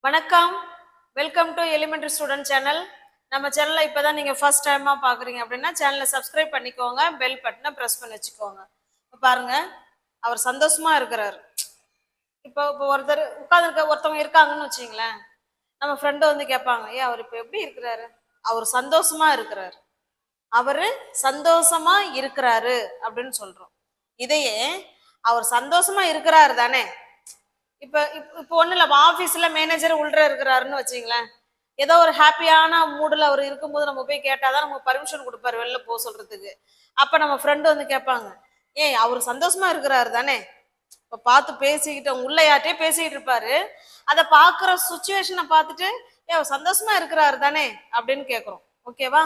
வணக்கம், welcome to elementary student channel. நம்ம சேனலை இப்போதான் நீங்கள் ஃபர்ஸ்ட் டைமாக பார்க்குறீங்க அப்படின்னா சேனலை சப்ஸ்கிரைப் பண்ணிக்கோங்க, பெல் பட்டனை ப்ரெஸ் பண்ணி வச்சுக்கோங்க. இப்போ பாருங்க, அவர் சந்தோஷமா இருக்கிறார். இப்போ ஒருத்தர் ஒருத்தவங்க இருக்காங்கன்னு வச்சிங்களேன், நம்ம ஃப்ரெண்டு வந்து கேட்பாங்க, ஏன் அவர் இப்போ எப்படி இருக்கிறாரு? அவர் சந்தோஷமா இருக்கிறாரு, அவரு சந்தோஷமா இருக்கிறாரு அப்படின்னு சொல்றோம். இதையே அவர் சந்தோஷமா இருக்கிறாரு தானே. இப்போ ஒன்றும் இல்லை, ஆஃபீஸில் மேனேஜர் உள்ள இருக்கிறாருன்னு வச்சிங்களேன், ஏதோ ஒரு ஹாப்பியான மூடில் அவர் இருக்கும்போது நம்ம போய் கேட்டாதான் நமக்கு பர்மிஷன் கொடுப்பாரு வெளில போக சொல்றதுக்கு. அப்போ நம்ம ஃப்ரெண்டு வந்து கேட்பாங்க, ஏய் அவர் சந்தோஷமா இருக்கிறாரு தானே. இப்போ பார்த்து பேசிக்கிட்டு உள்ள யார்ட்டே பேசிக்கிட்டு இருப்பாரு, அதை பார்க்குற சுச்சுவேஷனை பார்த்துட்டு ஏ அவர் சந்தோஷமா இருக்கிறாரு தானே அப்படின்னு கேட்குறோம். ஓகேவா?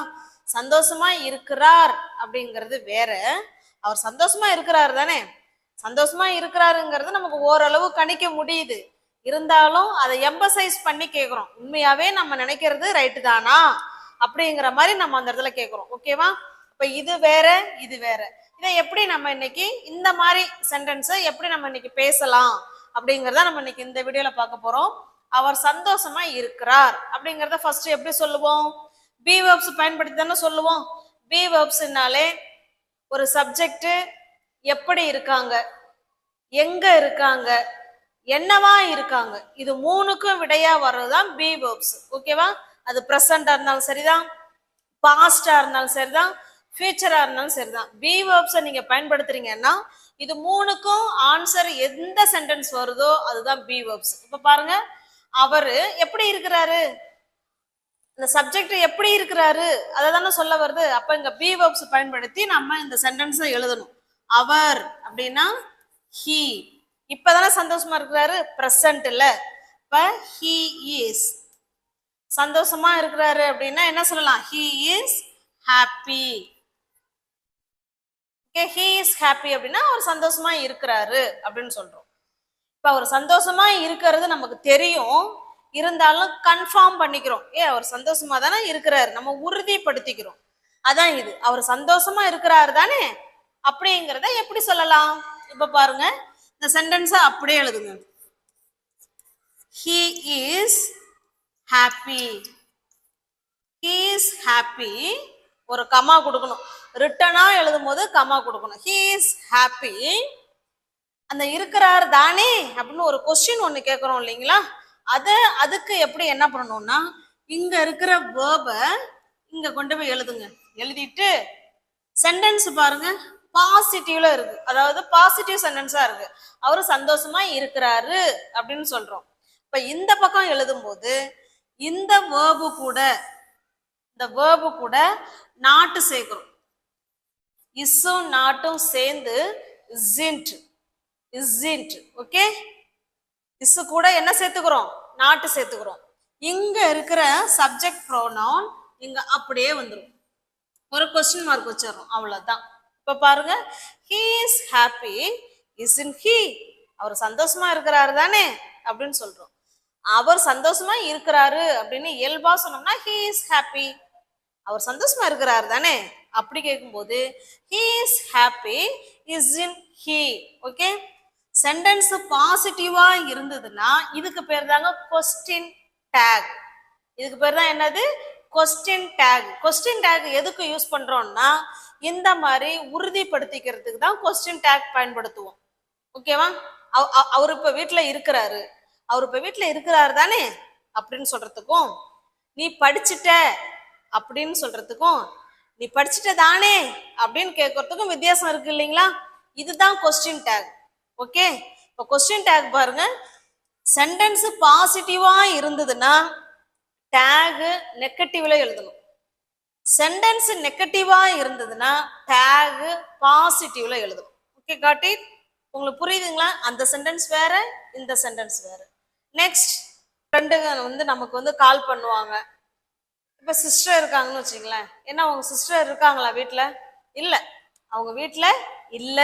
சந்தோஷமா இருக்கிறார் அப்படிங்கிறது வேற, அவர் சந்தோஷமா இருக்கிறாரு தானே. சந்தோஷமா இருக்கிறாருங்கிறது நமக்கு ஓரளவு கணிக்க முடியுது, இருந்தாலும் அதை எம்பசைஸ் பண்ணி கேட்குறோம். உண்மையாவே நம்ம நினைக்கிறது ரைட்டு தானா அப்படிங்கிற மாதிரி நம்ம அந்த இடத்துல கேட்குறோம். ஓகேவா? இப்ப இது வேற, இது வேற. இதை எப்படி நம்ம இன்னைக்கு இந்த மாதிரி சென்டென்ஸை எப்படி நம்ம இன்னைக்கு பேசலாம் அப்படிங்கிறத நம்ம இன்னைக்கு இந்த வீடியோல பார்க்க போறோம். அவர் சந்தோஷமா இருக்கிறார் அப்படிங்கிறத ஃபர்ஸ்ட் எப்படி சொல்லுவோம்? பி வெர்ப்ஸ் பயன்படுத்தி தானே சொல்லுவோம். பி வெர்ப்ஸ்னாலே ஒரு சப்ஜெக்ட் எப்படி இருக்காங்க, எங்க இருக்காங்க, என்னவா இருக்காங்க, இது மூணுக்கும் விடையா வர்றதுதான் பி வெர்ப்ஸ். ஓகேவா? அது ப்ரெசண்டா இருந்தாலும் சரிதான், பாஸ்டா இருந்தாலும் சரிதான், ஃபியூச்சரா இருந்தாலும் சரிதான். பி வெர்ப்ஸை நீங்க பயன்படுத்துறீங்கன்னா இது மூணுக்கும் ஆன்சர் எந்த சென்டென்ஸ் வருதோ அதுதான் பி வெர்ப்ஸ். இப்ப பாருங்க, அவரு எப்படி இருக்கிறாரு, இந்த சப்ஜெக்ட் எப்படி இருக்கிறாரு அதை தானே சொல்ல வருது. அப்ப இங்க பி வெர்ப்ஸ் பயன்படுத்தி நம்ம இந்த சென்டென்ஸை எழுதணும். அவர் அப்படின்னா ஹி, இப்பதானே சந்தோஷமா இருக்கிறாரு, பிரசன்ட்ல. இப்ப ஹி இஸ் சந்தோஷமா இருக்கிறாரு அப்படின்னா என்ன சொல்லலாம்? He is happy. Okay, he is happy அப்படின்னா அவர் சந்தோஷமா இருக்கிறாரு அப்படின்னு சொல்றோம். இப்ப அவர் சந்தோஷமா இருக்கிறது நமக்கு தெரியும், இருந்தாலும் கன்ஃபார்ம் பண்ணிக்கிறோம். அவர் சந்தோஷமா தானே இருக்கிறாரு, நம்ம உறுதிப்படுத்திக்கிறோம். அதான் இது, அவர் சந்தோஷமா இருக்கிறாரு தானே அப்படிங்கிறத எப்படி சொல்லலாம்? இப்ப பாருங்க, இந்த சென்டென்ஸை அப்படியே எழுதுங்க. He is happy. He is happy. ஒரு கமா கொடுக்கணும், ரிட்டனா எழுதும் போது கமா கொடுக்கணும். He is happy. அந்த இருக்கிறார் தானே அப்படின்னு ஒரு கொஸ்டின் ஒண்ணு கேட்கிறோம் இல்லைங்களா, அதுக்கு எப்படி என்ன பண்ணணும்னா, இங்க இருக்கிற வேர்பை இங்க கொண்டு போய் எழுதுங்க. எழுதிட்டு சென்டென்ஸ் பாருங்க பாசிட்டிவ்ல இருக்கு, அதாவது பாசிட்டிவ் சென்டென்ஸா இருக்கு. அவரு சந்தோஷமா இருக்கிறாரு அப்படின்னு சொல்றோம். இப்ப இந்த பக்கம் எழுதும் போது இந்த வேர்பு கூட நாட்டு சேர்க்கிறோம். இஸ்ஸும் நாட்டும் சேர்ந்து isn't. ஓகே, இஸ் கூட என்ன சேர்த்துக்கிறோம்? நாட்டு சேர்த்துக்கிறோம். இங்க இருக்கிற சப்ஜெக்ட் ப்ரோனவுன் இங்க அப்படியே வந்துடும், ஒரு கொஸ்டின் மார்க் வச்சிடறோம், அவ்வளவுதான். இப்ப பாருங்க, he is happy isn't he. அவர் சந்தோஷமா இருக்கிறாரு தானே அப்படின்னு சொல்றோம். அவர் சந்தோஷமா இருக்கிறாரு அப்படின்னு இயல்பா சொன்னோம்னா he is happy, அவர் சந்தோஷமா இருக்கிறாரு தானே. அப்படி கேட்கும்போது he is happy isn't he. Okay, sentence பாசிட்டிவா இருந்ததுன்னா இதுக்கு பேர் தாங்க கொஸ்டின் டேக். இதுக்கு பேர் தான் என்னது? Question take. கொஸ்டின் டேக் எதுக்கு யூஸ் பண்றோம்னா இந்த மாதிரி உறுதிப்படுத்திக்கிறதுக்கு தான் கொஸ்டின் டேக் பயன்படுத்துவோம். ஓகேவா? அவர் இப்ப வீட்டுல இருக்கிறாரு தானே அப்படின்னு சொல்றதுக்கும், நீ படிச்சுட்ட அப்படின்னு சொல்றதுக்கும், நீ படிச்சுட்ட தானே அப்படின்னு கேட்கறதுக்கும் வித்தியாசம் இருக்கு இல்லைங்களா? இதுதான் கொஸ்டின் டேக். ஓகே, இப்போ கொஸ்டின் டேக் பாருங்க, சென்டென்ஸ் பாசிட்டிவா இருந்ததுன்னா டேக் நெகட்டிவ்ல எழுதணும். சென்டென்ஸ் நெகட்டிவா இருந்ததுன்னா டேக் பாசிட்டிவ்ல எழுதணும். Okay, got it? உங்களுக்கு புரியுதுங்களா? அந்த சென்டென்ஸ் வேற, இந்த சென்டென்ஸ் வேற. நெக்ஸ்ட், ஃப்ரெண்டுங்க வந்து நமக்கு வந்து கால் பண்ணுவாங்க. இப்ப சிஸ்டர் இருக்காங்கன்னு வச்சுங்களேன், ஏன்னா அவங்க சிஸ்டர் இருக்காங்களா வீட்டுல? இல்ல, அவங்க வீட்டுல இல்ல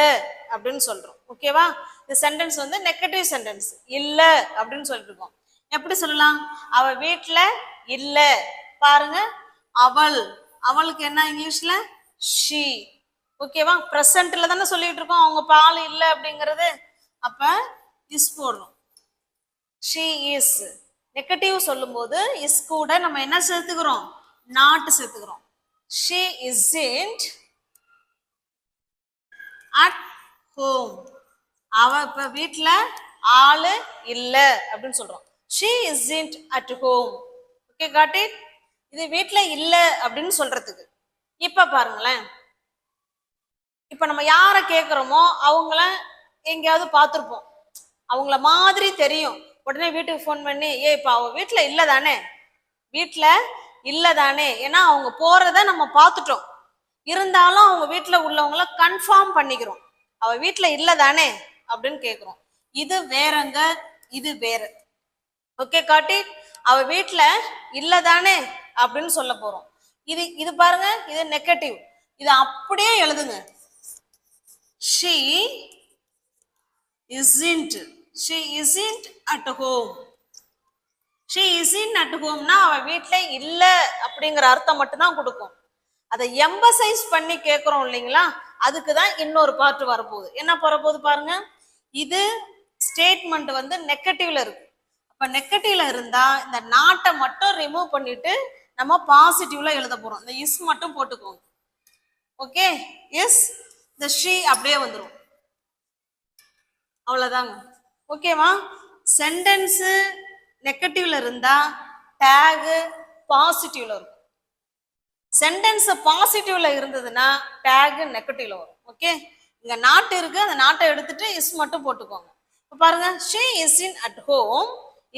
அப்படின்னு சொல்றோம். ஓகேவா? இந்த சென்டென்ஸ் வந்து நெகட்டிவ் சென்டென்ஸ், இல்ல அப்படின்னு சொல்லிட்டு இருக்கோம். எப்படி சொல்லலாம்? அவ வீட்டுல இல்ல. பாருங்க, அவளுக்கு என்ன இங்கிலீஷ்ல? she. ஓகேவா? பிரசன்ட்ல தானே சொல்லிட்டு இருக்கோம், அவங்க பால் இல்ல அப்படிங்கிறது. அப்ப இஸ் போடணும். she is. நெகட்டிவ் சொல்லும்போது இஸ் கூட நம்ம என்ன சேர்த்துக்கிறோம், நாட் சேர்த்துக்கிறோம். she isn't at home. அவ இப்ப வீட்ல ஆளு இல்ல அப்படின்னு சொல்றோம். she isn't at home. okay, got it? இது வீட்ல இல்ல அப்படின்னு சொல்றதுக்கு. இப்ப பாருங்களேன், இப்ப நம்ம யார கேக்குறோமோ அவங்கள எங்கேயாவது பார்த்திருப்போம், அவங்கள மாதிரி தெரியும். உடனே வீட்டுக்கு ஃபோன் பண்ணி, இப்ப அவ வீட்டுல இல்லதானே, வீட்டுல இல்லதானே, ஏன்னா அவங்க போறத நம்ம பார்த்துட்டோம், இருந்தாலும் அவங்க வீட்டுல உள்ளவங்கள கன்ஃபார்ம் பண்ணிக்கிறோம், அவ வீட்டுல இல்லதானே அப்படின்னு கேக்குறோம். இது வேறங்க, இது வேற. ஓகே, காட்டி அவ வீட்டுல இல்லதானே அப்படின்னு சொல்ல போறோம். இது பாருங்க, இது நெகட்டிவ். இது அப்படியே எழுதுங்க, she isn't at home. she isn't at home னா அவ வீட்ல இல்ல அப்படிங்கிற அர்த்தம் மட்டும் தான் கொடுக்கும். அதை எம்பசைஸ் பண்ணி கேட்கிறோம் இல்லைங்களா, அதுக்கு தான் இன்னொரு பார்ட் வரப்போகுது. என்ன வரப்போகுது பாருங்க, இது ஸ்டேட்மெண்ட் வந்து நெகட்டிவ்ல இருக்கு. அப்ப நெகட்டிவ்ல இருந்தா இந்த நாட்டை மட்டும் ரிமூவ் பண்ணிட்டு நம்ம பாசிட்டிவ்ல எழுத போறோம். இந்த இஸ் மட்டும் போட்டுக்கோங்க. ஓகே, இஸ் இந்த she அப்படியே வந்துடும், அவ்வளவுதாங்க. ஓகேவா? சென்டென்ஸ் நெகட்டிவ்ல இருந்தா டேக் பாசிட்டிவ்ல இருக்கும். சென்டென்ஸ் பாசிட்டிவ்ல இருந்ததுன்னா டேக் நெகட்டிவ்ல வரும். ஓகே, இங்க நாட் இருக்கு, அந்த நாட்டை எடுத்துட்டு இஸ் மட்டும் போட்டுக்கோங்க. இப்ப பாருங்க, she isn't at home.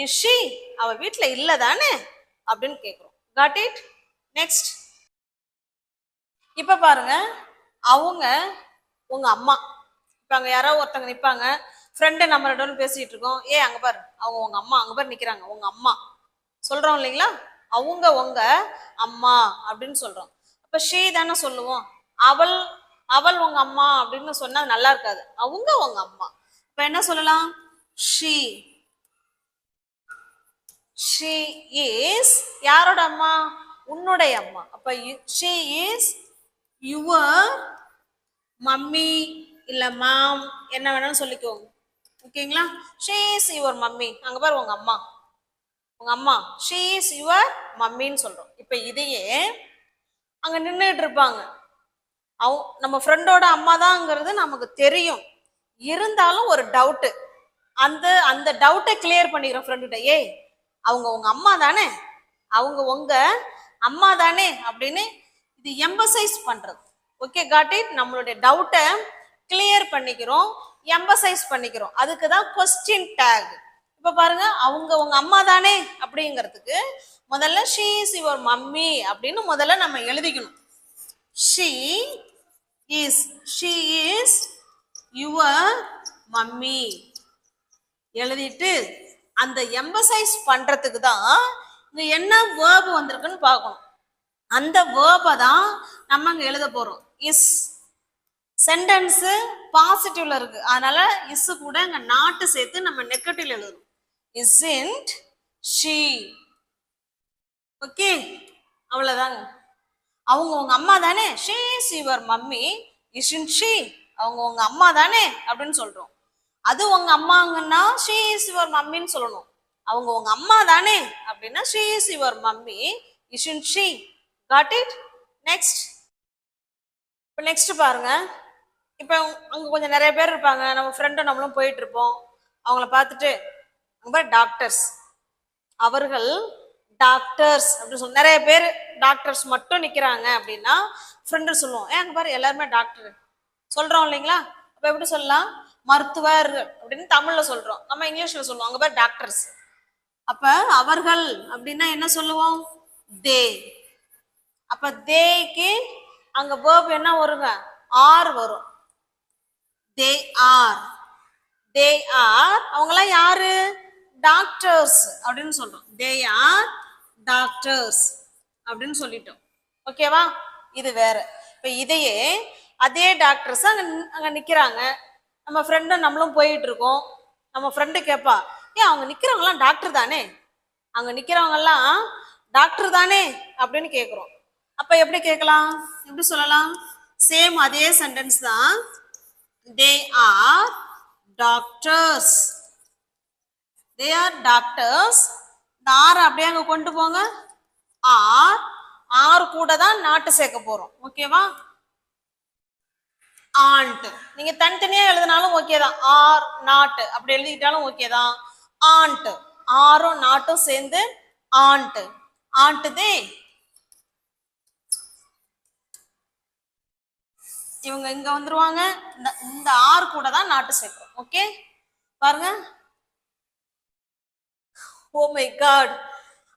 is she, அவ வீட்டுல இல்ல தானே அப்படின்னு கேக்குறோம். got it? நெக்ஸ்ட், இப்ப பாருங்க, அவங்க உங்க அம்மா. இப்ப அங்க யாரோ ஒருத்தங்க நிப்பாங்க, ஃப்ரெண்டு நம்ம ரெண்டு பேசிட்டு இருக்கோம், அங்க பாரு அவங்க உங்க அம்மா, அங்க பாரு நிக்கிறாங்க உங்க அம்மா சொல்றோம் இல்லைங்களா, அவங்க உங்க அம்மா அப்படின்னு சொல்றோம். அப்ப she தானே சொல்லுவோம், அவள் உங்க அம்மா அப்படின்னு சொன்னா நல்லா இருக்காது, அவங்க உங்க அம்மா. இப்ப என்ன சொல்லலாம், she is யாரோட அம்மா, உன்னுடைய அம்மா. அப்ப she is your மம்மி இல்ல மாம், என்ன வேணாலும் சொல்லிக்கோங்க. ஓகேங்களா, she is your மம்மி, அங்க பாரு உங்க அம்மா, உங்க அம்மா she is your மம்மின்னு சொல்றோம். இப்ப இதையே அங்க நின்றுட்டு இருப்பாங்க, நம்ம ஃப்ரெண்டோட அம்மா தான்ங்கிறது நமக்கு தெரியும், இருந்தாலும் ஒரு டவுட்டு, அந்த டவுட்டை கிளியர் பண்ணிக்கிறோம் ஃப்ரெண்டுகிட்ட, அவங்க உங்க அம்மா தானே, அவங்க உங்க அம்மா தானே அப்படின்னு இது எம்பசைஸ் பண்றது. Okay, got it? நம்மளுடைய டவுட்டை கிளியர் பண்ணிக்கிறோம், எம்பசைஸ் பண்ணிக்கிறோம். அதுக்கு தான் கொஸ்டின் டேக். இப்ப பாருங்க, அவங்க உங்க அம்மா தானே அப்படிங்கிறதுக்கு முதல்ல she is your மம்மி அப்படின்னு முதல்ல நம்ம எழுதிக்கணும். she is your மம்மி எழுதிட்டு அந்த எம்பசைஸ் பண்றதுக்கு தான் இங்க என்ன வேர்ப் வந்திருக்குன்னு பார்க்கணும். அந்த வேர்பை தான் நம்ம அங்க எழுத போறோம். இஸ் சென்டென்ஸ் பாசிட்டிவ்ல இருக்கு, அதனால இஸ் கூட அங்க நாட்டு சேர்த்து நம்ம நெகட்டிவ்ல எழுதணும். isn't she. ஓகே, அவ்வளவுதாங்க. அவங்க உங்க அம்மா தானே, she is your mummy. isn't she, அவங்க உங்க அம்மா தானே அப்படின்னு சொல்றோம். அது உங்க அம்மாங்கன்னா she is your மம்மின்னு சொல்லணும். அவங்க உங்க அம்மா தானே அப்படின்னா she is your mummy. isn't she. got it? Next, இப்போ நெக்ஸ்ட் பாருங்க, இப்போ அங்க கொஞ்சம் நிறைய பேர் இருப்பாங்க, நம்ம ஃப்ரெண்டும் நம்மளும் போயிட்டு இருப்போம், அவங்கள பார்த்துட்டு அங்க டாக்டர்ஸ், அவர்கள் டாக்டர்ஸ் அப்படின்னு சொல்லி நிறைய பேர் டாக்டர்ஸ் மட்டும் நிக்கிறாங்க அப்படின்னா ஃப்ரெண்டு சொல்லுவோம், அங்க பாரு எல்லாருமே டாக்டர் சொல்றோம் இல்லைங்களா. அப்ப எப்படி சொல்லலாம், மருத்துவர் அப்படின்னு தமிழ்ல சொல்றோம், நம்ம இங்கிலீஷ்ல சொல்லுவோம் அங்க பாரு டாக்டர்ஸ். அப்ப அவர்கள் அப்படின்னா என்ன சொல்லுவோம், தே. அப்ப தேக்கு அங்க வேர்ப் என்ன வருங்க, ஆர் வரும். தே ஆர், தே ஆர், அவங்களாம் யாரு, டாக்டர்ஸ் அப்படின்னு சொல்றோம். தே ஆர் டாக்டர்ஸ் அப்படின்னு சொல்லிட்டோம். ஓகேவா, இது வேற. இப்ப இதையே அதே டாக்டர்ஸ் அங்க நிக்கிறாங்க, நம்ம ஃப்ரெண்டும் நம்மளும் போயிட்டு இருக்கோம், நம்ம ஃப்ரெண்டு கேட்பா, அவங்க நிக்கிறவங்கலாம் டாக்டர் தானே, அங்க நிக்கிறவங்க எல்லாம் டாக்டர் தானே அப்படின்னு கேட்கிறோம். அப்ப எப்படி கேட்கலாம், எப்படி சொல்லலாம், சேம் அதே சென்டென்ஸ் தான். they are doctors, they are doctors. இந்த ஆறு அப்படியே அங்க கொண்டு போங்க. ஆர், ஆறு கூட தான் நாட்டு சேர்க்க போறோம். ஓகேவா? ஆண்ட். நீங்க தனித்தனியா எழுதினாலும் ஓகே தான். ஆர் நாட் அப்படி எழுதிட்டாலும் ஓகே தான். ஆண்ட், ஆரும் நாட்டும் சேர்ந்து ஆண்ட். ஆண்ட் தே. இவங்க இங்க வந்துருவாங்க. இந்த ஆர் கூட தான் நாட்டு சேர்க்கிறோம். ஓகே பாருங்க. ஓ மை காட்,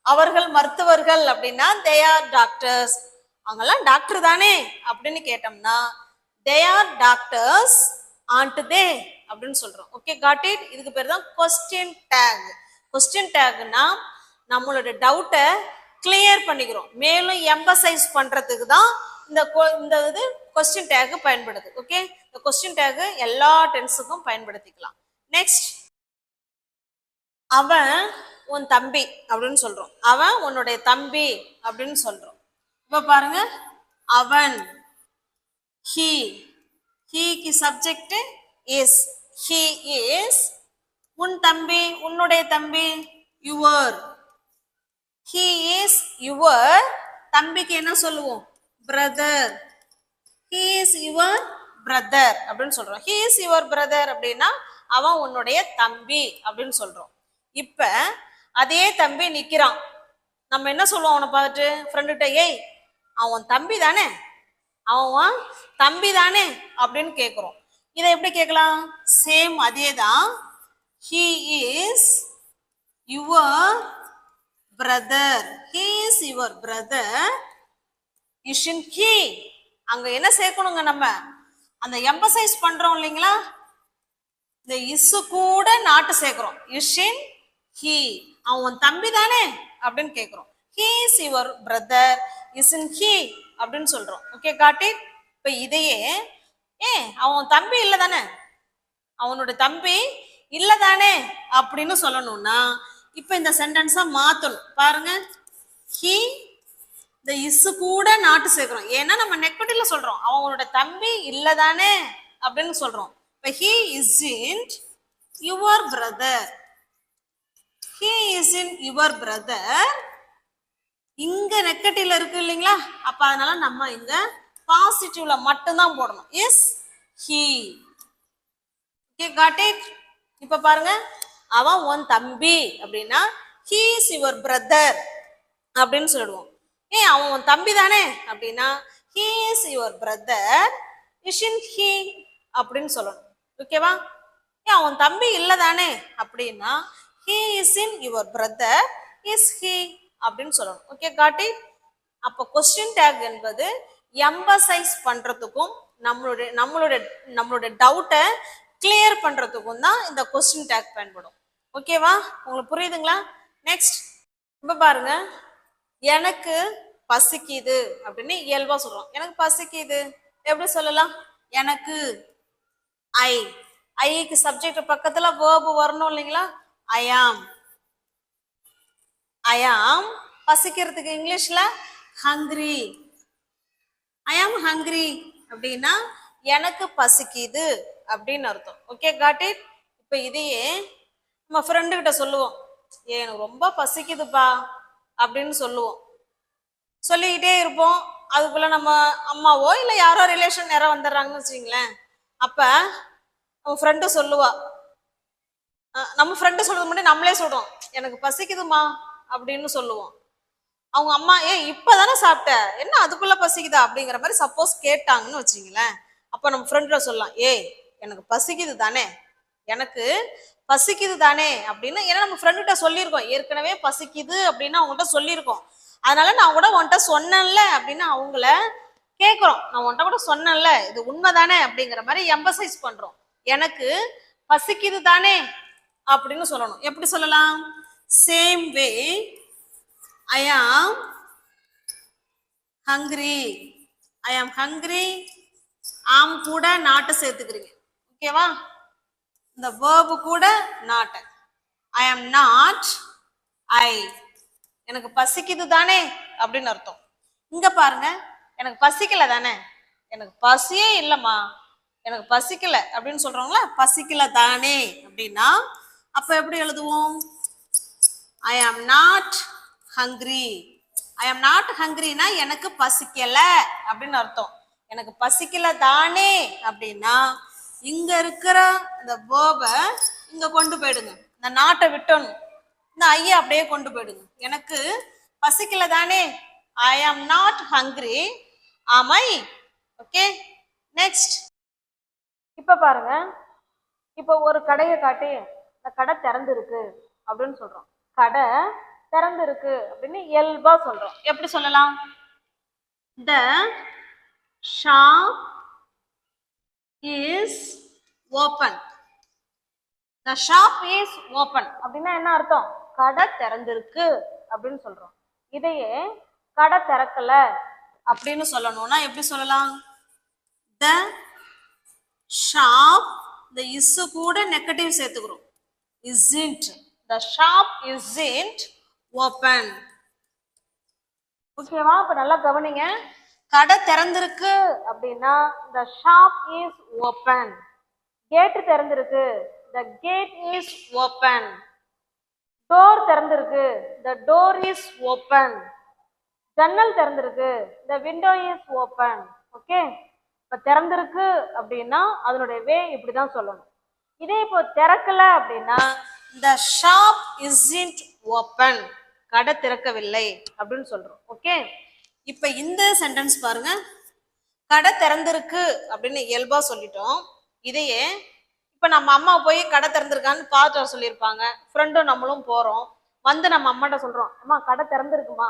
அவர்கள் மருத்துவர்கள் அப்படின்னா தே ஆர் டாக்டர்ஸ். அவங்கெல்லாம் டாக்டர் தானே அப்படின்னு கேட்டோம்னா தே ஆர் டாக்டர்ஸ் ஆண்ட் தே அப்படின்னு சொல்றோம். Okay got it. இதுக்கு பேர் தான் கொஸ்டின் டேக். கொஸ்டின் டேக்னா நம்மளோட டவுட்டை கிளியர் பண்ணிக்கிறோம், மேலும் எம்பசைஸ் பண்றதுக்கு தான் இந்த இது கொஸ்டின் டேக் பயன்படுது. ஓகே, இந்த கொஸ்டின் டேக் எல்லா டென்ஸுக்கும் பயன்படுத்திக்கலாம். நெக்ஸ்ட், அவன் உன் தம்பி அப்படின்னு சொல்றோம். அவன் உன்னுடைய தம்பி அப்படின்னு சொல்றோம். இப்ப பாருங்க, அவன், he, ஹீக்கு சப்ஜெக்ட் இஸ், he is. உன் தம்பி, உன்னுடைய தம்பி, your, he is your. தம்பிக்கு என்ன சொல்லுவோம்? brother. he is your brother அப்படின்னு சொல்றோம். he is your brother அப்படின்னா அவன் உன்னுடைய தம்பி அப்படின்னு சொல்றோம். இப்ப அதே தம்பி நிக்கிறான். நம்ம என்ன சொல்லுவோம் அவனை பார்த்துட்டு? ஃப்ரெண்டுகிட்ட, ஏய் அவன் தம்பி தானே, அவன் தம்பி தானே அப்படின்னு கேட்குறோம். இதை எப்படி கேட்கலாம்? சேம் அதே தான். he is your brother. he is your brother. isn't he? அங்க என்ன சேர்க்கணுங்க? நம்ம அந்த எம்பசைஸ் பண்றோம் இல்லைங்களா, இந்த இஸ் கூட நாட்டு சேர்க்கிறோம். isn't he, அவன் தம்பி தானே அப்படின்னு கேட்கிறோம். he is your brother, isn't he அப்படின்னு சொல்றோம். Okay got it. இப்ப இதையே அவன் தம்பி இல்ல தானே, அவனோட தம்பி இல்ல தானே அப்படின்னு சொல்லணும்னா இப்ப இந்த சென்டென்ஸா மாத்தணும். பாருங்க, he, இந்த இஸ் கூட நாட்டு சேர்க்கிறோம். ஏன்னா நம்ம நெகட்டிவ்ல சொல்றோம், அவனோட தம்பி இல்ல தானே அப்படின்னு சொல்றோம். இப்ப he isn't your brother, he isn't your brother. இங்க நெகட்டிவ்ல இருக்கு இல்லைங்களா, அப்ப அதனால நம்ம இங்க பாசிட்டிவ்ல மட்டும்தான் போடணும். Is he. Okay got it. இப்ப பாருங்க, அவன் உன் தம்பி அப்படின்னா he is your brother அப்படின்னு சொல்லிடுவோம். அவன் உன் தம்பி தானே அப்படின்னா he is your brother, isn't he அப்படின்னு சொல்லணும். ஓகேவா? அவன் தம்பி இல்ல தானே அப்படின்னா he isn't your brother, is he அப்படின்னு சொல்லணும். Okay got it. அப்போ கொஸ்டின் டேக் என்பது எம்பசைஸ் பண்றதுக்கும் நம்மளோட டவுட்டை கிளியர் பண்றதுக்கும் தான் இந்த கொஸ்டின் டேக் பயன்படும். ஓகேவா? உங்களுக்கு புரியுதுங்களா? நெக்ஸ்ட், இப்ப பாருங்க, எனக்கு பசிக்குது அப்படின்னு இயல்பா சொல்றோம். எனக்கு பசிக்குது எப்படி சொல்லலாம்? எனக்கு, ஐக்கு சப்ஜெக்ட் பக்கத்துல வேர்பு வரணும் இல்லைங்களா? ஐ ஆம். பசிக்கிறதுக்கு இங்கிலீஷ்ல ஹங்கிரி. ஐ ஆம் ஹங்கிரி அப்படின்னா எனக்கு பசிக்குது அப்படின்னு அர்த்தம். Okay got it. இப்ப இதையே நம்ம ஃப்ரெண்டு கிட்ட சொல்லுவோம், எனக்கு ரொம்ப பசிக்குதுப்பா அப்படின்னு சொல்லுவோம். சொல்லிக்கிட்டே இருப்போம். அதுக்குள்ள நம்ம அம்மாவோ இல்லை யாரோ ரிலேஷன் யாரோ வந்துடுறாங்கன்னு வச்சுங்களேன். அப்ப நம்ம ஃப்ரெண்டு சொல்லுவா, நம்ம ஃப்ரெண்டு சொல்றது முன்னாடி நம்மளே சொல்றோம், எனக்கு பசிக்குதுமா அப்படின்னு சொல்லுவோம். அவங்க அம்மா, இப்பதானே சாப்பிட்ட, என்ன அதுக்குள்ள பசிக்குதா அப்படிங்கிற மாதிரி சப்போஸ் கேட்டாங்கன்னு வச்சுங்களேன். அப்ப நம்ம ஃப்ரெண்ட்ல சொல்லலாம், எனக்கு பசிக்குது தானே, எனக்கு பசிக்குது தானே அப்படின்னு. ஏன்னா நம்ம ஃப்ரெண்டுகிட்ட சொல்லியிருக்கோம், ஏற்கனவே பசிக்குது அப்படின்னு அவங்கள்ட்ட சொல்லியிருக்கோம். அதனால நான் கூட உன்கிட்ட சொன்னேன்ல அப்படின்னு அவங்கள கேட்குறோம். நான் உன்கிட்ட கூட சொன்னேன்ல, இது உண்மைதானே அப்படிங்கிற மாதிரி எம்பசைஸ் பண்றோம். எனக்கு பசிக்குது தானே அப்படின்னு சொல்லணும். எப்படி சொல்லலாம்? சேம் வே, ஐ ஆம் ஹங்கிரி. ஐ ஆம் ஹங்கிரி. ஆம் கூட நாட்டை சேர்த்துக்கிறீங்க. ஓகேவா? இந்த வேர்பு கூட நாட்டை. ஐ ஆம் நாட் ஐ. எனக்கு பசிக்குது தானே அப்படின்னு அர்த்தம். இங்க பாருங்க, எனக்கு பசிக்கல தானே, எனக்கு பசியே இல்லம்மா, எனக்கு பசிக்கல அப்படின்னு சொல்றவங்களா, பசிக்கல தானே அப்படின்னா அப்ப எப்படி எழுதுவோம்? ஐ am not hungry. I am not ஹங்க்ரினா எனக்கு பசிக்கல அப்படின்னு அர்த்தம். எனக்கு பசிக்கல தானே அப்படின்னா இங்க இருக்கிற இந்த வேர்பை இங்க கொண்டு போயிடுங்க. இந்த நாட்டை விட்டணும், இந்த ஐயா அப்படியே கொண்டு போயிடுங்க. எனக்கு பசிக்கல தானே, ஐ ஆம் நாட் ஹங்க்ரி, ஆமை. Okay, next. இப்ப பாருங்க, இப்ப ஒரு கடையை காட்டி இந்த கடை திறந்து இருக்கு அப்படின்னு சொல்றோம். கடை திறந்து இருக்கு அப்படின்னு இயல்பா சொல்றோம். எப்படி சொல்லலாம்? த shop is open. The shop is open அப்படின்னா என்ன அர்த்தம்? கடை திறந்திருக்கு அப்படின்னு சொல்றோம். இதையே கடை திறக்கல அப்படின்னு சொல்லணும்னா எப்படி சொல்லலாம்? த ஷாப், இந்த இஸ் கூட நெகட்டிவ் சேர்த்துக்கிறோம். isn't. the shop isn't open. ஓகேவா? இப்ப நல்லா கவனிங்க. கடை திறந்திருக்கு அப்படின்னா the shop is open. Gate திறந்திருக்கு, the gate is open. Door திறந்திருக்கு, the door is open. ஜன்னல் திறந்திருக்கு, the window is open. Okay, இப்ப திறந்திருக்கு அப்படின்னா அதனுடைய வே இப்படிதான் சொல்லணும். இதே இப்போ திறக்கல அப்படின்னா the shop isn't open, கடை திறக்கவில்லை அப்படின்னு சொல்றோம். ஓகே, இப்ப இந்த சென்டென்ஸ் பாருங்க. கடை திறந்திருக்கு அப்படின்னு இயல்பா சொல்லிட்டோம். இதையே இப்ப நம்ம அம்மா போய் கடை திறந்திருக்கான்னு பார்த்து சொல்லியிருப்பாங்க. ஃப்ரெண்டும் நம்மளும் போறோம், வந்து நம்ம அம்மாட்ட சொல்றோம், அம்மா கடை திறந்திருக்குமா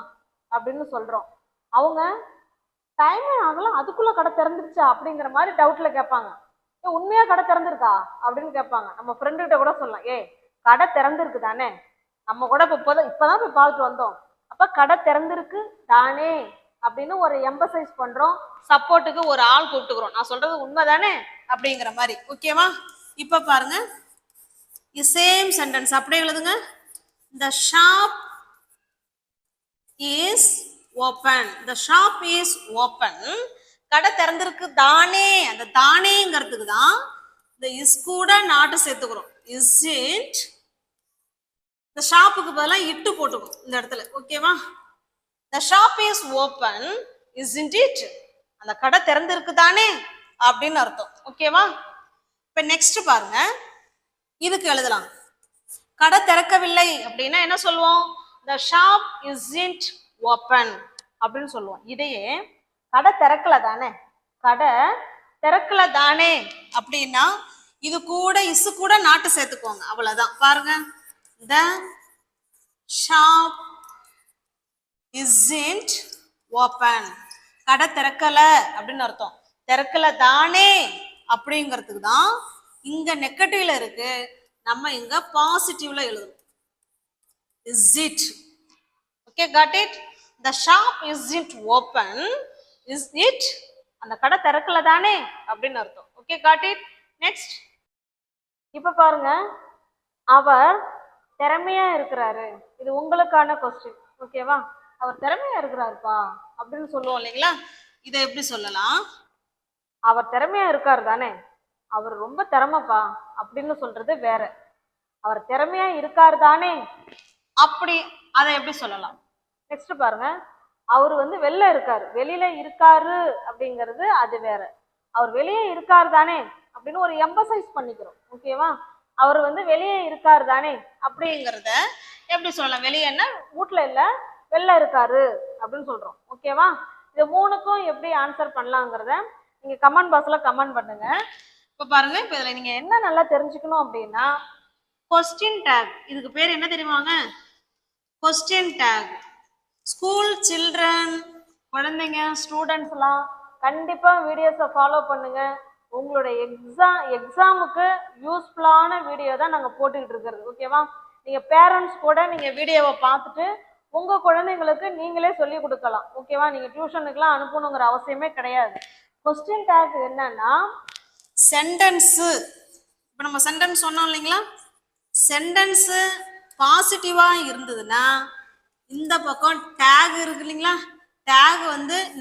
அப்படின்னு சொல்றோம். அவங்க டைமே ஆகலாம், அதுக்குள்ள கடை திறந்துருச்சா அப்படிங்கிற மாதிரி டவுட்ல கேட்பாங்க. உண்மையா கடை திறந்திருக்கா அப்படின்னு கேட்பாங்க. நம்ம ஃப்ரெண்டு கிட்ட கூட சொல்லலாம், கடை திறந்திருக்கு தானே, நம்ம கூட இப்பதான் போய் பார்த்துட்டு வந்தோம், அப்ப கடை திறந்திருக்கு தானே அப்படின்னு ஒரு எம்பசைஸ் பண்றோம். சப்போர்ட்டுக்கு ஒரு ஆள் கூப்பிட்டுக்கிறோம், நான் சொல்றது உண்மைதானே அப்படிங்கிற மாதிரி. ஓகேவா? இப்ப பாருங்க, சேம் சென்டென்ஸ் அப்படியே எழுதுங்க. the shop is open. the shop is open. கடை திறந்திருக்கு தானே, அந்த தானேங்கிறதுக்கு தான் இந்த இஸ் கூட நாட்டு சேர்த்துக்கிறோம். isn't. இந்த ஷாப்புக்கு பதிலாக இட்டு போட்டுக்கும் இந்த இடத்துல. ஓகேவா? the shop is open, isn't it? அந்த கடை திறந்திருக்கு தானே அப்படின்னு அர்த்தம். ஓகேவா? இப்ப நெக்ஸ்ட் பாருங்க, இதுக்கு எழுதலாம். கடை திறக்கவில்லை அப்படின்னா என்ன சொல்லுவோம்? the shop isn't open அப்படின்னு சொல்லுவோம். இதையே கடை திறக்கல தானே, கடை திறக்கல தானே அப்படின்னா இது கூட இசு கூட நாட்டு சேர்த்துக்குவாங்க. அவ்வளவுதான். பாருங்க, the shop isn't open, கடை திறக்கல அப்படின்னு அர்த்தம். திறக்கல தானே அப்படிங்கிறதுக்கு தான் இங்க நெகட்டிவ்ல இருக்கு, நம்ம இங்க பாசிட்டிவ்ல எழுதுறோம். is it. okay, got it? the shop isn't open, is it? அந்த கடை திறக்கல தானே அப்படின்னு அர்த்தம். Okay, got it? நெக்ஸ்ட். இப்ப பாருங்க, அவர் திறமையா இருக்கிறாரு. இது உங்களுக்கான கொஸ்டின். ஓகேவா? அவர் திறமையா இருக்கிறாருப்பா அப்படின்னு சொல்லுவோம் இல்லைங்களா? இதை எப்படி சொல்லலாம்? அவர் திறமையா இருக்காரு தானே, அவர் ரொம்ப திறமைப்பா அப்படின்னு சொல்றது வேற. அவர் திறமையா இருக்காரு தானே அப்படி அதை எப்படி சொல்லலாம்? நெக்ஸ்ட் பாருங்க, அவர் வெளில இருக்காரு, வெளியில இருக்காரு அப்படிங்கிறது அது வேற. அவர் வெளியே இருக்காரு தானே அப்படின்னு ஒரு எம்பசைஸ் பண்ணிக்கிறோம். ஓகேவா? அவர் வெளியே இருக்காரு தானே அப்படிங்கிறத எப்படி சொல்லலாம்? வெளியேன்னா வீட்டுல இல்ல, வெளில இருக்காரு அப்படின்னு சொல்றோம். ஓகேவா? இது மூணுக்கும் எப்படி ஆன்சர் பண்ணலாங்கிறத நீங்க கமெண்ட் பாக்ஸ்ல கமெண்ட் பண்ணுங்க. இப்ப பாருங்க, இப்ப இதுல நீங்க என்ன நல்லா தெரிஞ்சுக்கணும் அப்படின்னா, கொஸ்டின் டேக், இதுக்கு பேர் என்ன தெரியுமாங்க? Question take. ஸ்கூல் சில்ட்ரன், குழந்தைங்க, ஸ்டூடெண்ட்ஸ் எல்லாம் கண்டிப்பா வீடியோஸை ஃபாலோ பண்ணுங்க. உங்களுடைய எக்ஸாமுக்கு யூஸ்ஃபுல்லான வீடியோ தான் நாங்கள் போட்டுக்கிட்டு இருக்கிறது. ஓகேவா? நீங்க பேரண்ட்ஸ் கூட நீங்க வீடியோவை பார்த்துட்டு உங்க குழந்தைங்களுக்கு நீங்களே சொல்லி கொடுக்கலாம். ஓகேவா? நீங்க டியூஷனுக்குலாம் அனுப்பணுங்கிற அவசியமே கிடையாது. கொஸ்டின் டேக் என்னன்னா, சென்டென்ஸு, இப்போ நம்ம சென்டென்ஸ் சொன்னோம் இல்லைங்களா? சென்டென்ஸு பாசிட்டிவா இருந்ததுன்னா இந்த பக்கம் டேக் இருக்கு இல்லைங்களா? டேக்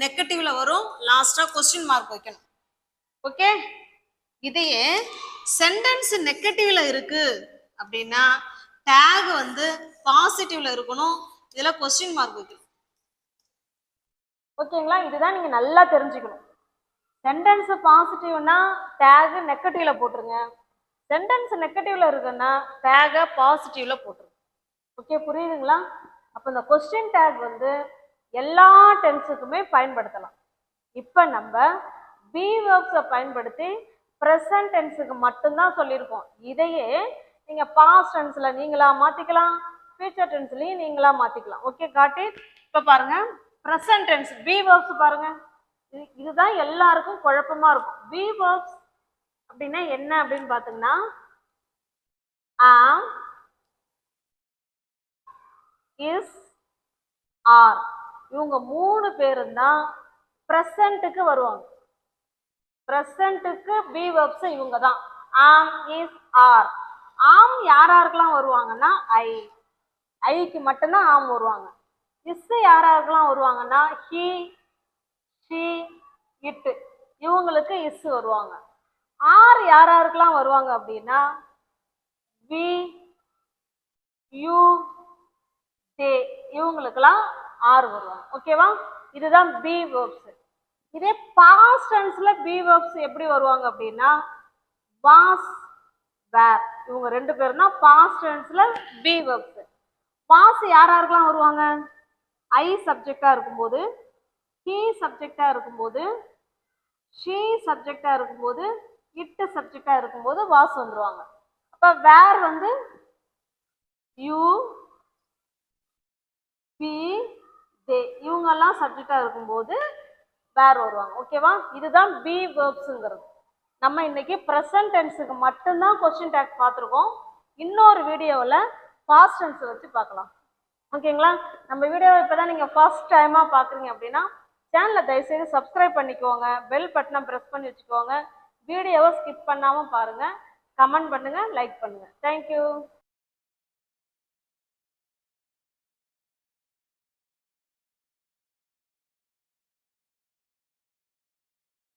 நெகட்டிவ்ல வரும், லாஸ்டா கொஸ்டின் மார்க் வைக்கணும். ஓகே, இதையே சென்டென்ஸ் நெகட்டிவ்ல இருக்கு அப்படின்னா டேக் வந்து பாசிட்டிவ்ல இருக்கணும், இதுல கொஸ்டின் மார்க் வைக்கணும். ஓகேங்களா? இதுதான் நீங்க நல்லா தெரிஞ்சுக்கணும். சென்டென்ஸ் பாசிட்டிவ்னா டேக் நெகட்டிவ்ல போட்டுருங்க. சென்டென்ஸ் நெகட்டிவ்ல இருக்குன்னா டேக பாசிட்டிவ்ல போட்டுருங்க. ஓகே, புரியுதுங்களா? அப்ப இந்த கொஸ்டின் டேக் வந்து எல்லா டென்ஸுக்குமே பயன்படுத்தலாம். இப்ப நம்ம பி வெர்ப்ஸை பயன்படுத்தி ப்ரெசன்ட் டென்ஸுக்கு மட்டும்தான் சொல்லியிருக்கோம். இதையே நீங்க பாஸ்ட் டென்ஸ்ல நீங்களா மாத்திக்கலாம், ஃபியூச்சர் டென்ஸ்லயும் நீங்களா மாத்திக்கலாம். Okay, got it. இப்ப பாருங்க, ப்ரெசன்ட் டென்ஸ் பி வெர்ப்ஸ் பாருங்க. இதுதான் எல்லாருக்கும் குழப்பமா இருக்கும். பி வெர்ப்ஸ் அப்படின்னா என்ன அப்படின்னு பாத்தீங்கன்னா, am, is, are இவங்க 3 பேரும் தான் ப்ரெசன்ட்டுக்கு வருவாங்க. ப்ரெசன்ட்டுக்கு பி வெர்ப்ஸ் இவங்க தான். am, is, are. ஆம் யாராருக்கெல்லாம் வருவாங்கன்னா ஐக்கு மட்டும்தான் ஆம் வருவாங்க. இஸ் யாராருக்கெல்லாம் வருவாங்கன்னா he, she, it இவங்களுக்கு இஸ் வருவாங்க. ஆர் யாராருக்கெல்லாம் வருவாங்க அப்படின்னா we, you, they இவங்களுக்கெல்லாம் ஆர் வருவாங்க. ஓகேவா? இதுதான் பி வெர்ப்ஸ். இதே பாஸ்ட் டென்ஸ்ல பி வெர்ப்ஸ் எப்படி வருவாங்க அப்படின்னா was, were இவங்க 2 பேரும் தான் பாஸ்ட் டென்ஸ்ல பி வெர்ப்ஸ். was யாராருக்கெல்லாம் வருவாங்க? ஐ சப்ஜெக்டா இருக்கும்போது, he சப்ஜெக்டா இருக்கும்போது, she சப்ஜெக்டா இருக்கும்போது, it சப்ஜெக்டா இருக்கும்போது was வந்துருவாங்க. அப்ப were வந்து you, we, they இவங்கெல்லாம் சப்ஜெக்டா இருக்கும்போது were வருவாங்க. ஓகேவா? இதுதான் பி வெர்ப்ஸ்ங்கிறது. நம்ம இன்னைக்கு ப்ரெசன்ட் டென்ஸுக்கு மட்டும்தான் கொஸ்டின் டேக் பார்த்துருக்கோம். இன்னொரு வீடியோவில் பாஸ்ட் டென்ஸ் வச்சு பார்க்கலாம். ஓகேங்களா? நம்ம வீடியோவை இப்போதான் நீங்கள் ஃபர்ஸ்ட் டைமாக பார்க்குறீங்க அப்படின்னா சேனலை தயவுசெய்து சப்ஸ்கிரைப் பண்ணிக்கோங்க, பெல் பட்டனை ப்ரெஸ் பண்ணி வச்சுக்கோங்க, வீடியோவை ஸ்கிப் பண்ணாமல் பாருங்கள், கமெண்ட் பண்ணுங்கள், லைக் பண்ணுங்கள். தேங்க்யூ.